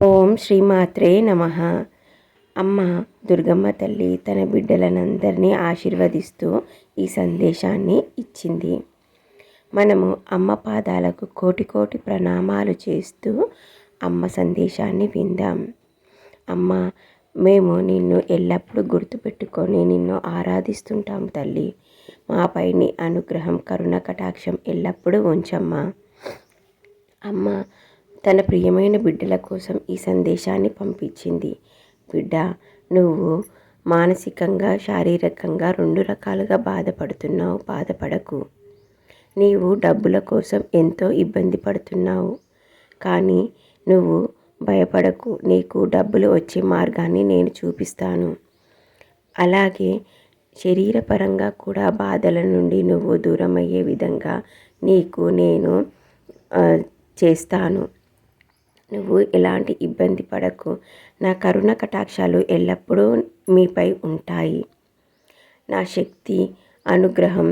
ఓం శ్రీమాత్రే నమః. అమ్మ దుర్గమ్మ తల్లి తన బిడ్డలనందరినీ ఆశీర్వదిస్తూ ఈ సందేశాన్ని ఇచ్చింది. మనము అమ్మ పాదాలకు కోటి కోటి ప్రణామాలు చేస్తూ అమ్మ సందేశాన్ని విందాం. అమ్మ, మేము నిన్ను ఎల్లప్పుడూ గుర్తుపెట్టుకొని నిన్ను ఆరాధిస్తుంటాము తల్లి. మాపై నీ అనుగ్రహం, కరుణ కటాక్షం ఎల్లప్పుడూ ఉంచమ్మా. అమ్మ తన ప్రియమైన బిడ్డల కోసం ఈ సందేశాన్ని పంపించింది. బిడ్డ, నువ్వు మానసికంగా, శారీరకంగా 2 రకాలుగా బాధపడుతున్నావు. బాధపడకు. నీవు డబ్బుల కోసం ఎంతో ఇబ్బంది పడుతున్నావు. కానీ నువ్వు భయపడకు. నీకు డబ్బులు వచ్చే మార్గాన్ని నేను చూపిస్తాను. అలాగే శరీరపరంగా కూడా బాధల నుండి నువ్వు దూరమయ్యే విధంగా నీకు నేను చేస్తాను. నువ్వు ఎలాంటి ఇబ్బంది పడకు. నా కరుణ కటాక్షాలు ఎల్లప్పుడూ మీపై ఉంటాయి. నా శక్తి, అనుగ్రహం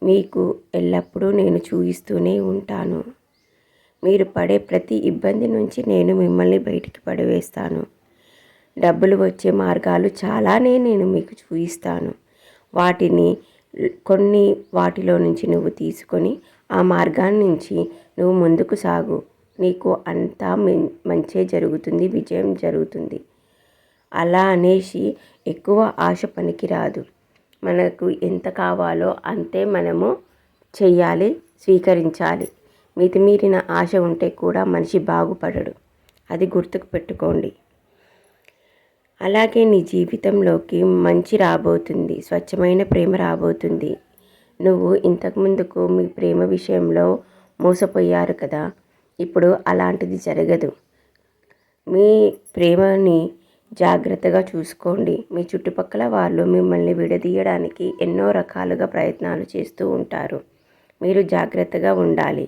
మీకు ఎల్లప్పుడూ నేను చూపిస్తూనే ఉంటాను. మీరు పడే ప్రతి ఇబ్బంది నుంచి నేను మిమ్మల్ని బయటికి పడవేస్తాను. డబ్బులు వచ్చే మార్గాలు చాలానే నేను మీకు చూపిస్తాను. వాటిలో నుంచి నువ్వు తీసుకొని ఆ మార్గాన్ని నుంచి నువ్వు ముందుకు సాగు. నీకు అంతా మంచే జరుగుతుంది, విజయం జరుగుతుంది. అలా అనేసి ఎక్కువ ఆశ పనికిరాదు. మనకు ఎంత కావాలో అంతే మనము చెయ్యాలి, స్వీకరించాలి. మితిమీరిన ఆశ ఉంటే కూడా మనిషి బాగుపడడు. అది గుర్తుకు పెట్టుకోండి. అలాగే నీ జీవితంలోకి మంచి రాబోతుంది, స్వచ్ఛమైన ప్రేమ రాబోతుంది. నువ్వు ఇంతకుముందుకు మీ ప్రేమ విషయంలో మోసపోయారు కదా. ఇప్పుడు అలాంటిది జరగదు. మీ ప్రేమని జాగ్రత్తగా చూసుకోండి. మీ చుట్టుపక్కల వాళ్ళు మిమ్మల్ని విడదీయడానికి ఎన్నో రకాలుగా ప్రయత్నాలు చేస్తూ ఉంటారు. మీరు జాగ్రత్తగా ఉండాలి.